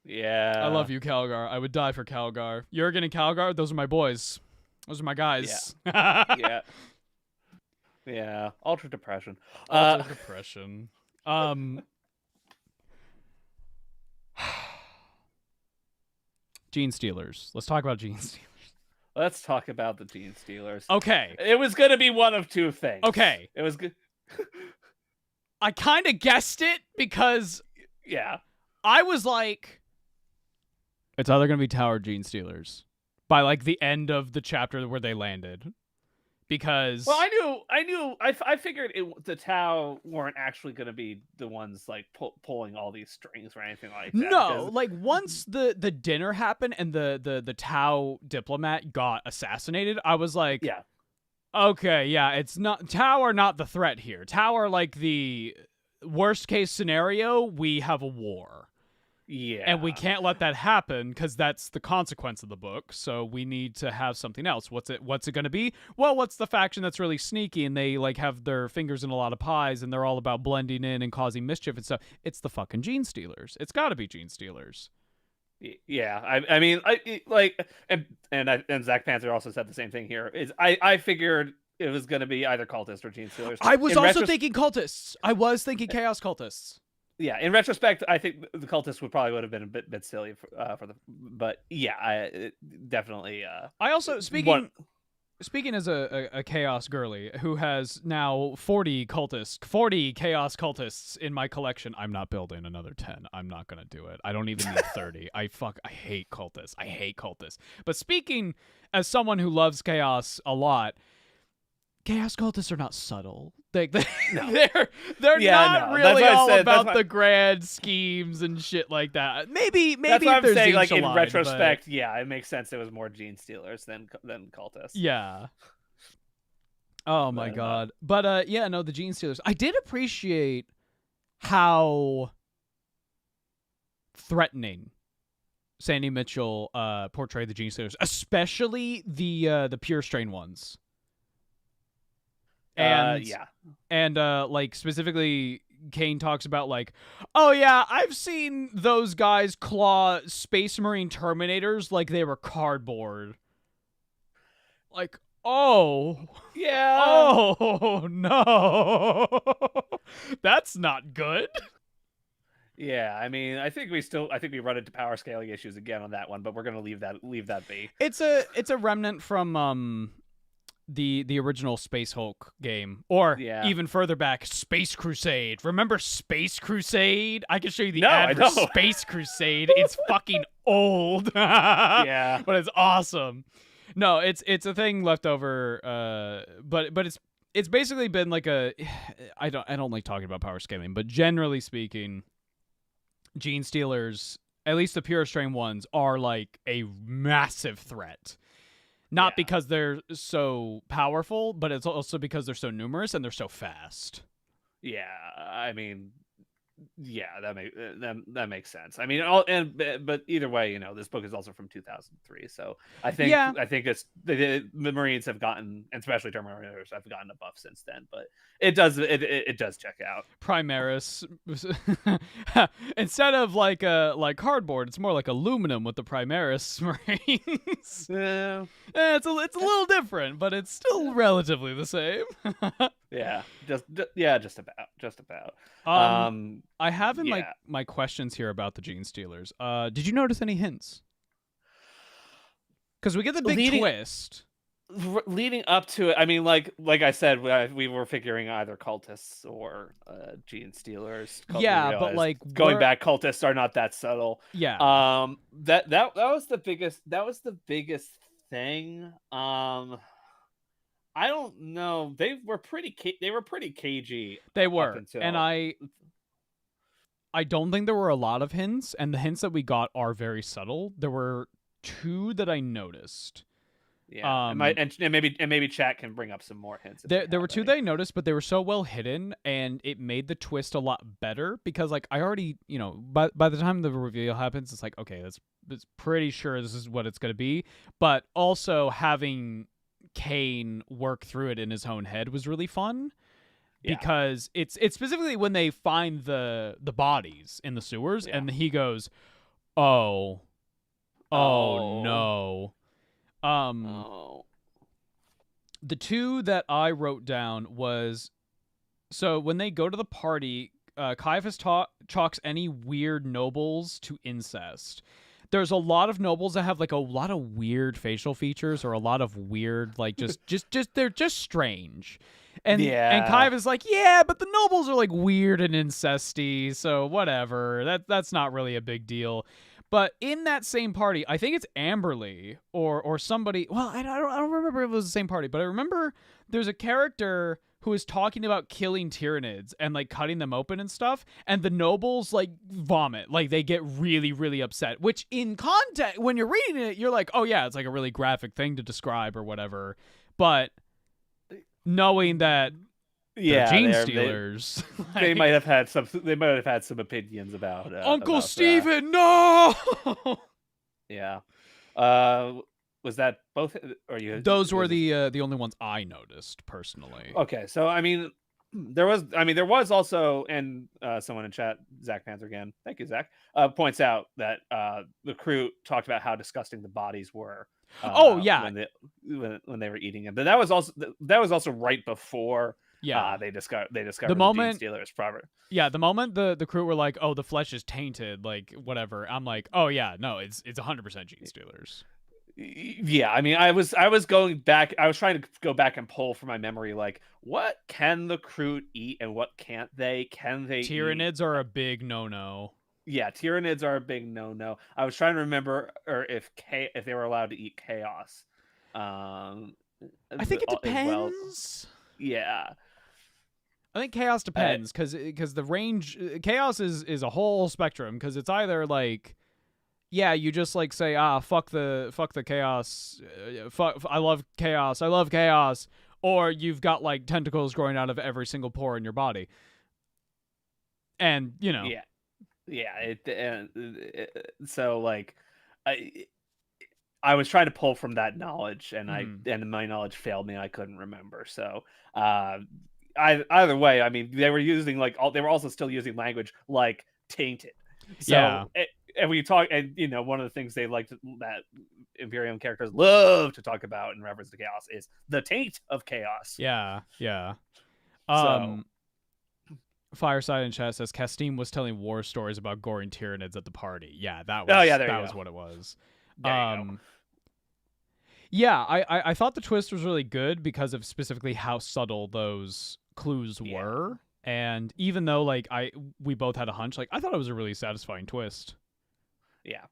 Yeah. I love you, Calgar. I would die for Calgar. Jurgen and Calgar, those are my boys. Those are my guys. Yeah. Yeah, Ultra Depression. Depression. Genestealers. Let's talk about Genestealers. Let's talk about the Genestealers. Okay. It was going to be one of two things. Okay. It was good. I kind of guessed it because I was like, it's either going to be Tower Genestealers by, like, the end of the chapter where they landed. Because I figured the Tau weren't actually going to be the ones, like, pulling all these strings or anything like that. No, like, once the dinner happened and the Tau diplomat got assassinated, I was like, okay, it's not Tau are not the threat here. Tau are, like, the worst case scenario. We have a war. Yeah. And we can't let that happen because that's the consequence of the book. So we need to have something else. What's it going to be? Well, what's the faction that's really sneaky and they, like, have their fingers in a lot of pies and they're all about blending in and causing mischief and stuff? It's the fucking Genestealers. It's got to be Genestealers. Yeah. I mean, and Zach Panther also said the same thing here. I figured it was going to be either cultists or Genestealers. I was also thinking cultists. I was thinking chaos cultists. Yeah, in retrospect, I think the cultists would have been a bit silly but definitely. I also speaking speaking as a chaos girly who has now 40 chaos cultists in my collection, I'm not building another 10. I'm not gonna do it. I don't even need 30. I hate cultists. But speaking as someone who loves chaos a lot, chaos cultists are not subtle. No. They're not really all about the why, grand schemes and shit like that. Maybe that's what if I'm there's saying. Like in aligned, retrospect, but... yeah, it makes sense. It was more Genestealers than cultists. Yeah. Oh my god. But yeah, no, the Genestealers. I did appreciate how threatening Sandy Mitchell portrayed the Genestealers, especially the pure strain ones. And yeah. And like specifically Cain talks about like, oh yeah, I've seen those guys claw Space Marine Terminators like they were cardboard. Like, oh. Yeah. Oh no. That's not good. Yeah, I mean, I think we run into power scaling issues again on that one, but we're gonna leave that be. It's a remnant from the original Space Hulk game, or even further back, Space Crusade. Remember Space Crusade? I can show you the ad for Space Crusade. It's fucking old. Yeah, but it's awesome. No, it's a thing left over. But it's basically been like a. I don't like talking about power scaling, but generally speaking, Genestealers, at least the pure strain ones, are like a massive threat. Not because they're so powerful, but it's also because they're so numerous and they're so fast. Yeah, I mean, yeah, that makes sense. I mean, but either way, you know, this book is also from 2003, so I think it's the Marines have gotten, and especially Terminators, have gotten a buff since then. But it does check out. Primaris, instead of like cardboard, it's more like aluminum with the Primaris Marines. Yeah, it's a little different, but it's still relatively the same. just about. I have in my questions here about the Genestealers. Did you notice any hints? Because we get the big twist. Leading up to it, I mean, like I said, we were figuring either cultists or Genestealers. Yeah, but like going back, cultists are not that subtle. Yeah. That was the biggest. That was the biggest thing. I don't know. They were pretty cagey. They were, and I don't think there were a lot of hints, and the hints that we got are very subtle. There were 2 that I noticed. Yeah, and maybe chat can bring up some more hints. There were 2 that I noticed, but they were so well hidden, and it made the twist a lot better because, like, I already, you know, by the time the reveal happens, it's like, okay, it's pretty sure this is what it's going to be. But also having Cain work through it in his own head was really fun. Because it's specifically when they find the bodies in the sewers, and he goes, oh no. The 2 that I wrote down was, so when they go to the party, Ciaphas chalks any weird nobles to incest. There's a lot of nobles that have like a lot of weird facial features, or a lot of weird, like just they're just strange. And Ciaphas is like, yeah, but the nobles are like weird and incesty, so whatever. That's not really a big deal. But in that same party, I think it's Amberley or somebody. Well, I don't remember if it was the same party, but I remember there's a character who is talking about killing Tyranids and like cutting them open and stuff, and the nobles like vomit, like they get really, really upset. Which in context, when you're reading it, you're like, oh yeah, it's like a really graphic thing to describe or whatever. But knowing that Genestealers, they might have had some opinions about Uncle Steven. No. Yeah. Was that both? Or you? Those were the only ones I noticed personally. Okay, so I mean, there was also, and someone in chat, Zach Panther again, thank you, Zach, points out that the crew talked about how disgusting the bodies were. When they were eating them, but that was also right before. They discovered the moment Genestealers proper. Yeah, the moment the crew were like, "Oh, the flesh is tainted," like whatever. I'm like, "Oh yeah, no, it's 100% Genestealers." Yeah, I mean, I was going back. I was trying to go back and pull from my memory, like what can the crew eat and what can't they? Can they eat? Tyranids are a big no-no. Yeah, Tyranids are a big no-no. I was trying to remember, or if they were allowed to eat chaos, I think it as well. depends. Yeah, I think chaos depends because the range chaos is a whole spectrum because it's either like yeah you just like say fuck the chaos I love chaos or you've got like tentacles growing out of every single pore in your body and you know yeah, yeah. So like, I was trying to pull from that knowledge, and my knowledge failed me. I couldn't remember. So, either way, I mean, they were using they were also still using language like tainted. So, yeah and we talk, and one of the things they liked that Imperium characters love to talk about in reference to chaos is the taint of chaos. yeah So, Fireside in chat says Castine was telling war stories about goring Tyranids at the party. Yeah, that was what it was. There you go. Yeah, I thought the twist was really good because of specifically how subtle those clues were. And even though we both had a hunch, I thought it was a really satisfying twist. Yeah.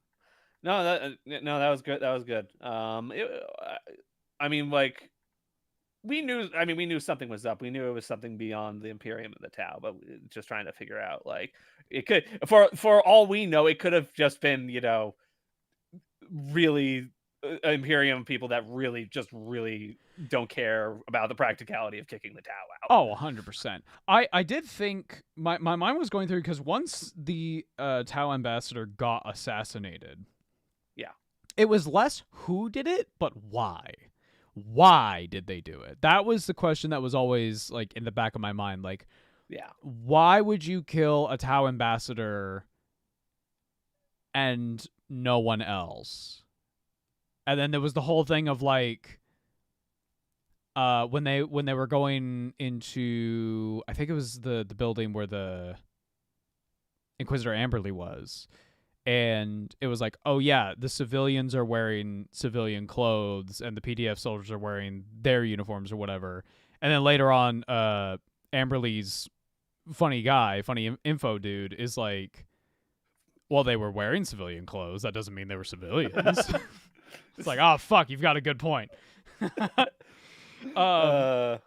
No, that was good. That was good. I mean, we knew something was up. We knew it was something beyond the Imperium and the Tau, but just trying to figure out it could, for all we know, it could have just been, really Imperium people that really don't care about the practicality of kicking the Tau out. Oh, 100%. I did think my mind was going through because once the Tau ambassador got assassinated, yeah, it was less who did it, but why. Why did they do it? That was the question that was always in the back of my mind. Why would you kill a Tau ambassador and no one else? And then there was the whole thing of when they were going into, I think it was the building where the Inquisitor Amberley was. And it was like, oh yeah, the civilians are wearing civilian clothes and the PDF soldiers are wearing their uniforms or whatever. And then later on, Amberley's funny info dude is like, well, they were wearing civilian clothes. That doesn't mean they were civilians. It's like, oh fuck, you've got a good point. Yeah,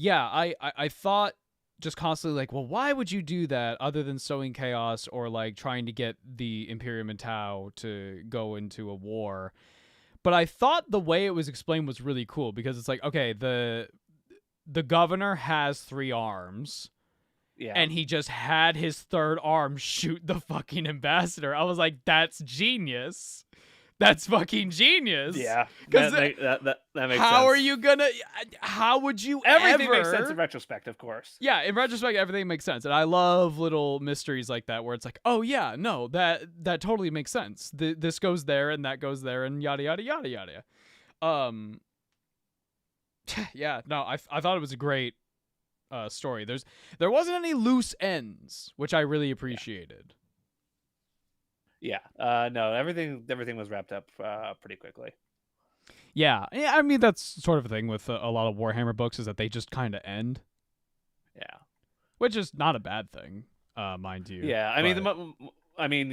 I thought just constantly well, why would you do that other than sowing chaos or trying to get the Imperium and Tau to go into a war? But I thought the way it was explained was really cool because it's okay, the governor has 3 arms. Yeah. And he just had his 3rd arm shoot the fucking ambassador. I was like, that's genius. That's fucking genius. Yeah, that makes sense. How are you gonna? How would you? Everything makes sense in retrospect, of course. Yeah, in retrospect, everything makes sense, and I love little mysteries like that where it's like, oh yeah, no, that totally makes sense. This goes there, and that goes there, and yada yada yada yada. Yeah, no, I thought it was a great story. There wasn't any loose ends, which I really appreciated. Yeah. No, everything was wrapped up pretty quickly. Yeah, I mean that's sort of a thing with a lot of Warhammer books is that they just kind of end. Yeah, which is not a bad thing, mind you. Yeah, I mean,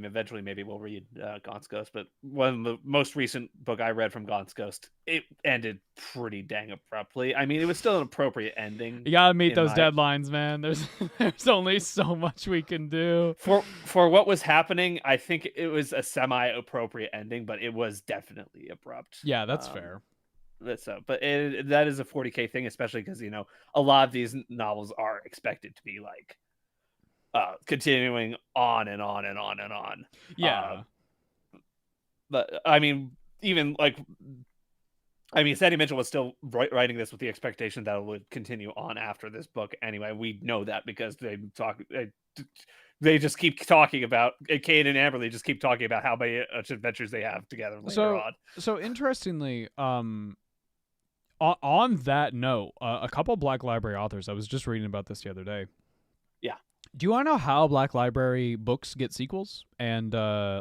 eventually maybe we'll read Gaunt's Ghost, but the most recent book I read from Gaunt's Ghost, it ended pretty dang abruptly. I mean, it was still an appropriate ending. You gotta meet those deadlines, man. There's only so much we can do. For what was happening, I think it was a semi-appropriate ending, but it was definitely abrupt. Yeah, that's fair. But that is a 40K thing, especially because a lot of these novels are expected to be continuing on and on and on and on. Yeah. But I mean, even Sadie Mitchell was still writing this with the expectation that it would continue on after this book. Anyway, we know that because they just keep talking about Cain and Amberley just keep talking about how many adventures they have together later on. So interestingly, on that note, a couple Black Library authors, I was just reading about this the other day. Yeah. Do you want to know how Black Library books get sequels and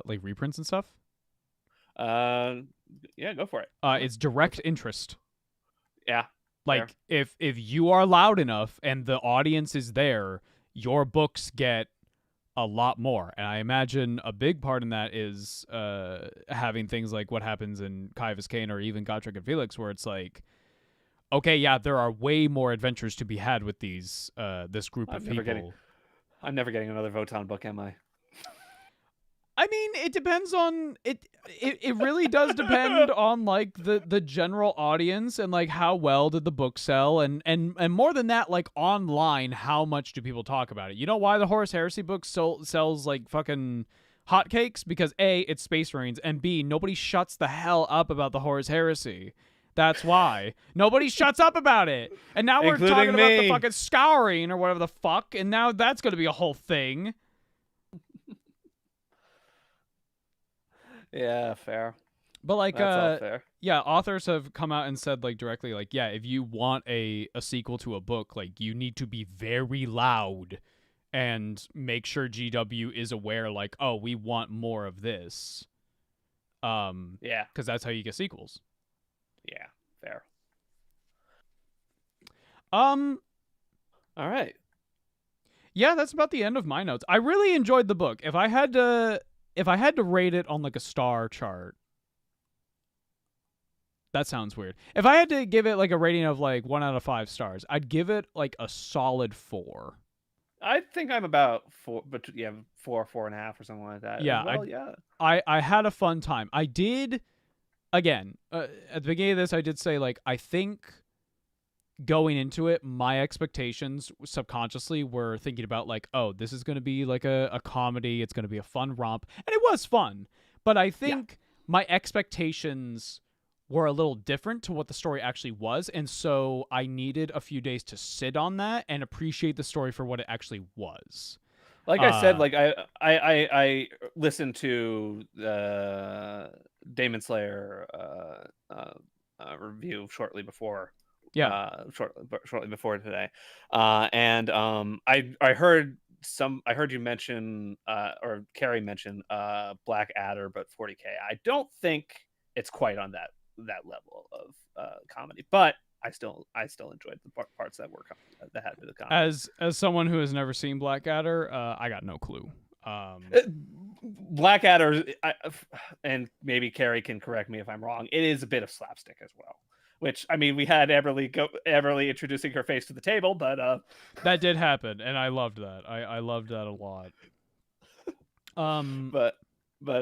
reprints and stuff? Yeah, go for it. It's direct interest. Yeah. Like if you are loud enough and the audience is there, your books get a lot more. And I imagine a big part in that is having things like what happens in Ciaphas, Cain, or even Gotrek and Felix, where it's like, okay, yeah, there are way more adventures to be had with these this group of people. I'm never getting another Votan book, am I? I mean, it depends on it. It really does depend on like the general audience and like how well did the book sell, and more than that, like online, how much do people talk about it? You know why the Horus Heresy book sells like fucking hotcakes? Because A, it's Space Marines, and B, nobody shuts the hell up about the Horus Heresy. That's why nobody shuts up about it. And now we're talking about the fucking scouring or whatever the fuck, and now that's gonna be a whole thing. Yeah, fair. But like, that's all fair. Yeah, authors have come out and said like directly, like, yeah, if you want a sequel to a book, like you need to be very loud and make sure GW is aware, like, oh, we want more of this. Yeah, because that's how you get sequels. Yeah, fair. All right. Yeah, that's about the end of my notes. I really enjoyed the book. If I had to rate it on like a star chart, that sounds weird. If I had to give it like a rating of like 1 out of 5 stars, I'd give it like a solid 4. I think I'm about 4, but yeah, 4.5 or something like that. Yeah, well, yeah. I had a fun time. I did, again, at the beginning of this, I did say like I think going into it, my expectations subconsciously were thinking about like, oh, this is going to be like a comedy. It's going to be a fun romp. And it was fun. But I think my expectations were a little different to what the story actually was. And so I needed a few days to sit on that and appreciate the story for what it actually was. Like I said, like I listened to the Demon Slayer review shortly before. Shortly before today, and I heard you mention or Carrie mention Black Adder, but 40K. I don't think it's quite on that level of comedy, but I still enjoyed the parts that were that had the comedy. As someone who has never seen Black Adder, I got no clue. Black Adder, and maybe Carrie can correct me if I'm wrong, it is a bit of slapstick as well. Which, I mean, we had Amberley introducing her face to the table, but that did happen, and I loved that. I loved that a lot. But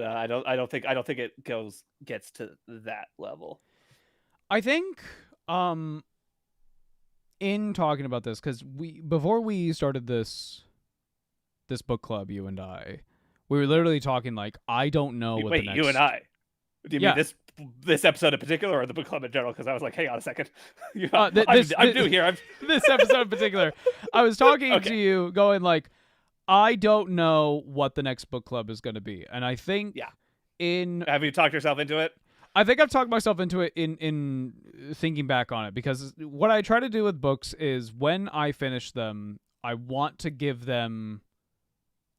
I don't think it gets to that level. I think in talking about this, because before we started this book club, you and I, we were literally talking like, I don't know what the next... you and I? Do you mean this episode in particular, or the book club in general? Because I was like, hang on a second. I'm new here. This episode in particular, I was talking to you, going like, I don't know what the next book club is going to be, and I think have you talked yourself into it? I think I've talked myself into it in thinking back on it, because what I try to do with books is when I finish them, I want to give them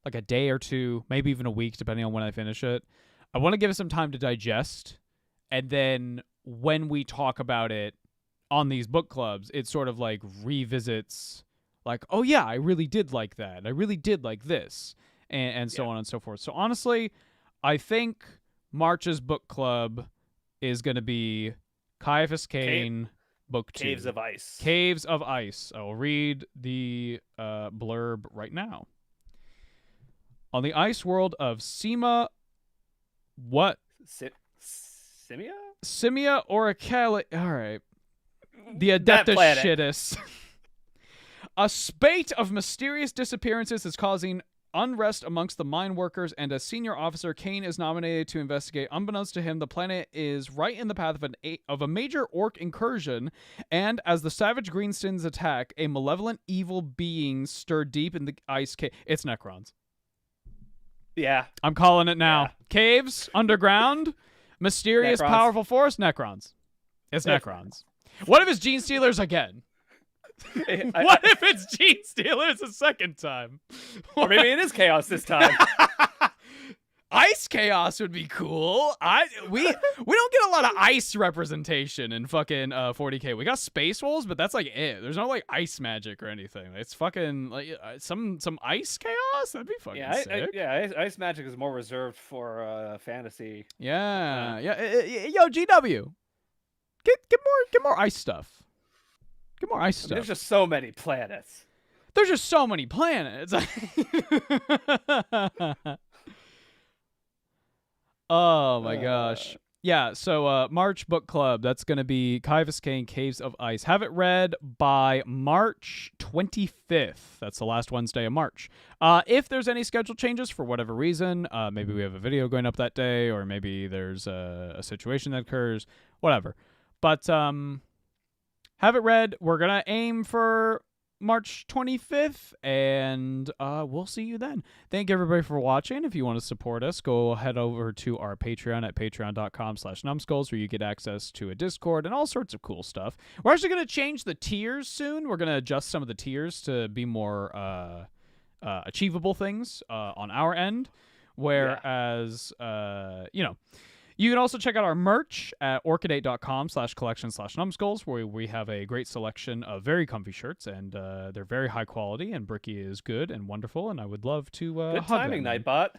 like a day or two, maybe even a week, depending on when I finish it. I want to give it some time to digest. And then when we talk about it on these book clubs, it sort of like revisits like, oh yeah, I really did like that. I really did like this, and so on and so forth. So honestly, I think March's book club is going to be Ciaphas, Cain, book 2. Caves of Ice. Caves of Ice. I will read the blurb right now. On the ice world of Sima... What? Simia Oricali. All right. The Adeptus Shitus. A spate of mysterious disappearances is causing unrest amongst the mine workers, and as senior officer, Cain is nominated to investigate. Unbeknownst to him, the planet is right in the path of a major orc incursion, and as the savage Greenskins attack, a malevolent evil being stirred deep in the ice cave. It's Necrons. Yeah. I'm calling it now. Yeah. Caves, underground, mysterious, powerful force, Necrons. It's Necrons. What if it's Genestealers again? What if it's Genestealers a second time? Or maybe it is Chaos this time. Ice chaos would be cool. We don't get a lot of ice representation in fucking 40K. We got space wolves, but that's like it. There's no like ice magic or anything. It's fucking like some ice chaos. That'd be fucking sick. Ice magic is more reserved for fantasy. Yeah. Yo, GW, get more ice stuff. Get more ice stuff. There's just so many planets. There's just so many planets. Oh my gosh. Yeah, so March book club, that's going to be Ciaphas, Cain, Caves of Ice. Have it read by March 25th. That's the last Wednesday of March. If there's any schedule changes for whatever reason, maybe we have a video going up that day, or maybe there's a situation that occurs, whatever. But have it read. We're going to aim for March 25th, and we'll see you then. Thank everybody for watching. If you want to support us, go head over to our Patreon at patreon.com/Numbskulls, where you get access to a Discord and all sorts of cool stuff. We're actually going to change the tiers soon. We're going to adjust some of the tiers to be more achievable things on our end, whereas, you can also check out our merch at orchidate.com/collection/Numbskulls, where we have a great selection of very comfy shirts, and they're very high quality, and Bricky is good and wonderful, and I would love to good hug timing, them. Nightbot.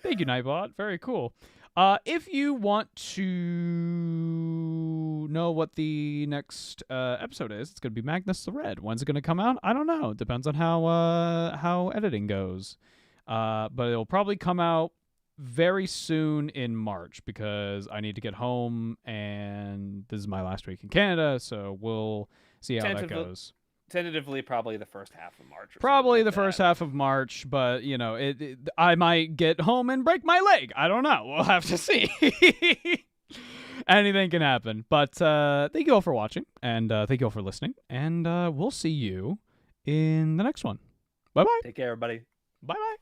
Thank you, Nightbot. Very cool. If you want to know what the next episode is, it's going to be Magnus the Red. When's it going to come out? I don't know. It depends on how editing goes. But it'll probably come out very soon in March, because I need to get home, and this is my last week in Canada, so we'll see how that goes. Tentatively, probably the first half of March. Probably the first half of March, but I might get home and break my leg. I don't know. We'll have to see. Anything can happen. But thank you all for watching, and thank you all for listening, and we'll see you in the next one. Bye bye. Take care, everybody. Bye bye.